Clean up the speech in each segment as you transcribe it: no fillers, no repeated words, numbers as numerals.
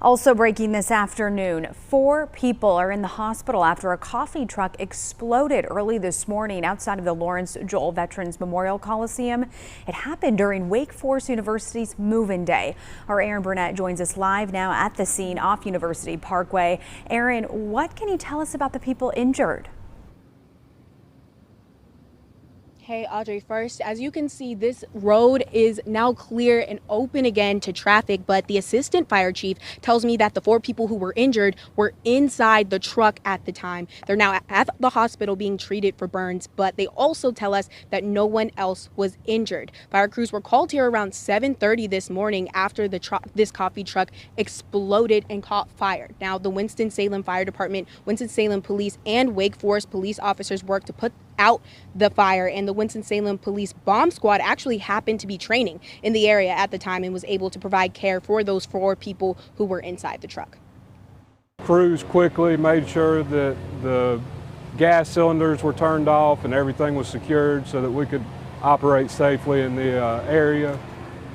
Also breaking this afternoon, 4 people are in the hospital after a coffee truck exploded early this morning outside of the Lawrence Joel Veterans Memorial Coliseum. It happened during Wake Forest University's move-in day. Our Aaron Burnett joins us live now at the scene off University Parkway. Aaron, what can you tell us about the people injured? Hey Audrey, first, as you can see, this road is now clear and open again to traffic, but the assistant fire chief tells me that the 4 people who were injured were inside the truck at the time. They're now at the hospital being treated for burns, but they also tell us that no one else was injured. Fire crews were called here around 7:30 this morning after this coffee truck exploded and caught fire. Now, the Winston-Salem Fire Department, Winston-Salem Police, and Wake Forest police officers worked to put out the fire, and the Winston-Salem Police Bomb Squad actually happened to be training in the area at the time and was able to provide care for those 4 people who were inside the truck. Crews quickly made sure that the gas cylinders were turned off and everything was secured so that we could operate safely in the area,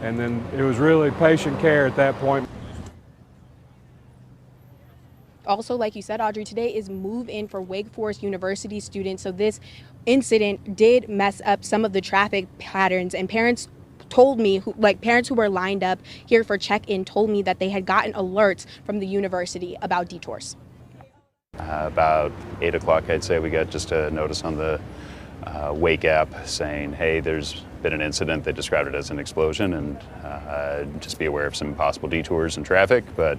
and then it was really patient care at that point. Also, like you said, Audrey, today is move-in for Wake Forest University students, so this incident did mess up some of the traffic patterns, and parents told me, parents who were lined up here for check-in told me that they had gotten alerts from the university about detours. About 8 o'clock, I'd say, we got just a notice on the Wake app saying, hey, there's been an incident. They described it as an explosion, and just be aware of some possible detours in traffic. But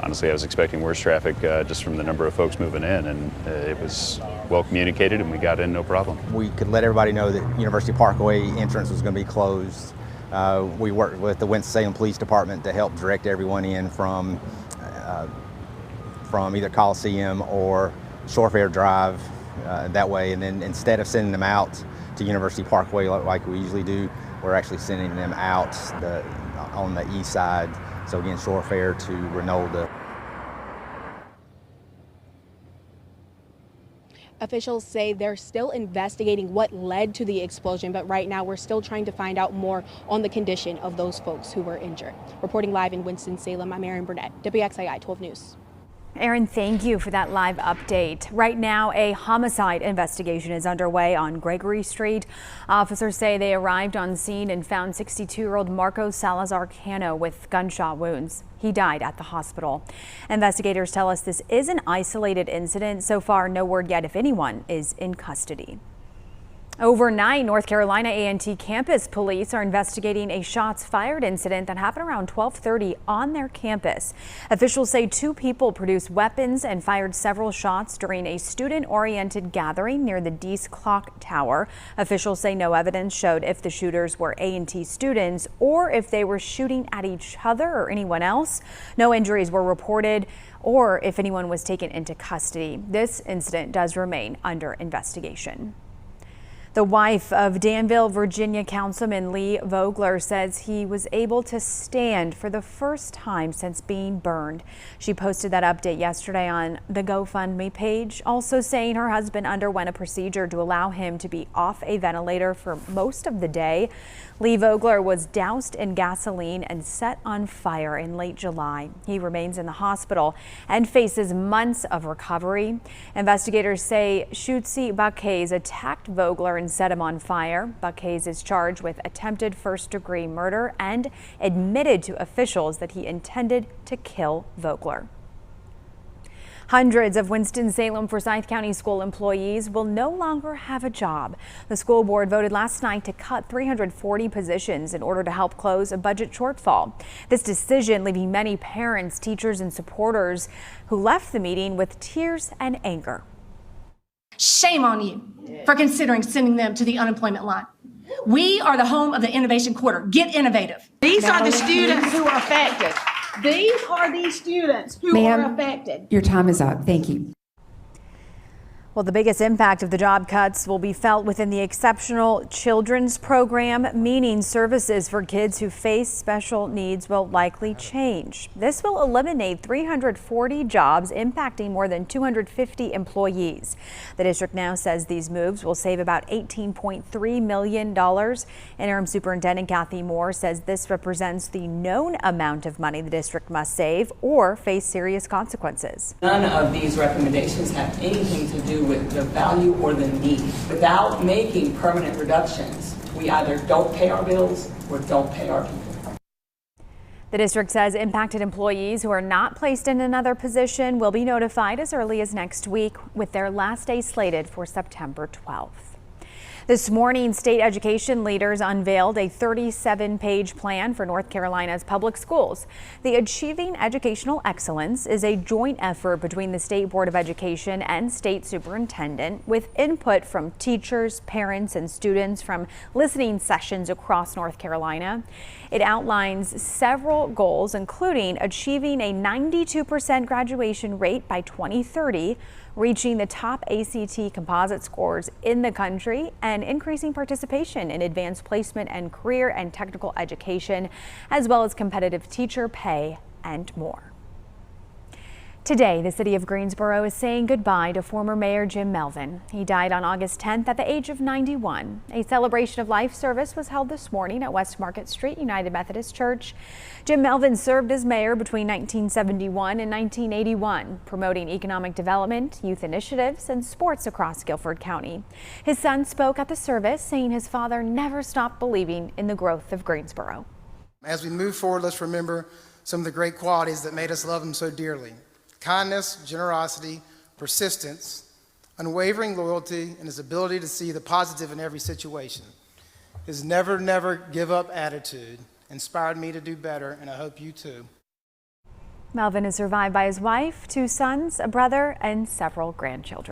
honestly, I was expecting worse traffic just from the number of folks moving in, and it was well communicated and we got in no problem. We could let everybody know that University Parkway entrance was going to be closed. We worked with the Winston-Salem Police Department to help direct everyone in from either Coliseum or Shorefare Drive that way, and then instead of sending them out to University Parkway like we usually do, we're actually sending them out on the east side. So again, Shorefare to Renolda. Officials say they're still investigating what led to the explosion, but right now we're still trying to find out more on the condition of those folks who were injured. Reporting live in Winston-Salem, I'm Aaron Burnett, WXII 12 News. Aaron, thank you for that live update. Right now, a homicide investigation is underway on Gregory Street. Officers say they arrived on scene and found 62-year-old Marco Salazar Cano with gunshot wounds. He died at the hospital. Investigators tell us this is an isolated incident. So far, no word yet if anyone is in custody. Overnight, North Carolina A&T campus police are investigating a shots fired incident that happened around 12:30 on their campus. Officials say 2 people produced weapons and fired several shots during a student-oriented gathering near the Dease Clock Tower. Officials say no evidence showed if the shooters were A&T students or if they were shooting at each other or anyone else. No injuries were reported or if anyone was taken into custody. This incident does remain under investigation. The wife of Danville, Virginia Councilman Lee Vogler says he was able to stand for the first time since being burned. She posted that update yesterday on the GoFundMe page, also saying her husband underwent a procedure to allow him to be off a ventilator for most of the day. Lee Vogler was doused in gasoline and set on fire in late July. He remains in the hospital and faces months of recovery. Investigators say Schutze Backhaes attacked Vogler and set him on fire. Backhaes is charged with attempted first-degree murder and admitted to officials that he intended to kill Vogler. Hundreds of Winston-Salem Forsyth County school employees will no longer have a job. The school board voted last night to cut 340 positions in order to help close a budget shortfall. This decision leaving many parents, teachers, and supporters who left the meeting with tears and anger. Shame on you for considering sending them to the unemployment line. We are the home of the Innovation Quarter. Get innovative. These are the students who are affected. These are the students who are affected. Your time is up. Thank you. Well, the biggest impact of the job cuts will be felt within the Exceptional Children's Program, meaning services for kids who face special needs will likely change. This will eliminate 340 jobs, impacting more than 250 employees. The district now says these moves will save about $18.3 million. Interim Superintendent Kathy Moore says this represents the known amount of money the district must save or face serious consequences. None of these recommendations have anything to do with the value or the need. Without making permanent reductions, we either don't pay our bills or don't pay our people. The district says impacted employees who are not placed in another position will be notified as early as next week, with their last day slated for September 12th. This morning, state education leaders unveiled a 37-page plan for North Carolina's public schools. The Achieving Educational Excellence is a joint effort between the State Board of Education and state superintendent, with input from teachers, parents, and students from listening sessions across North Carolina. It outlines several goals, including achieving a 92% graduation rate by 2030, reaching the top ACT composite scores in the country, and increasing participation in advanced placement and career and technical education, as well as competitive teacher pay and more. Today, the city of Greensboro is saying goodbye to former Mayor Jim Melvin. He died on August 10th at the age of 91. A celebration of life service was held this morning at West Market Street United Methodist Church. Jim Melvin served as mayor between 1971 and 1981, promoting economic development, youth initiatives, and sports across Guilford County. His son spoke at the service, saying his father never stopped believing in the growth of Greensboro. As we move forward, let's remember some of the great qualities that made us love him so dearly. Kindness, generosity, persistence, unwavering loyalty, and his ability to see the positive in every situation. His never, never give up attitude inspired me to do better, and I hope you too. Melvin is survived by his wife, 2 sons, a brother, and several grandchildren.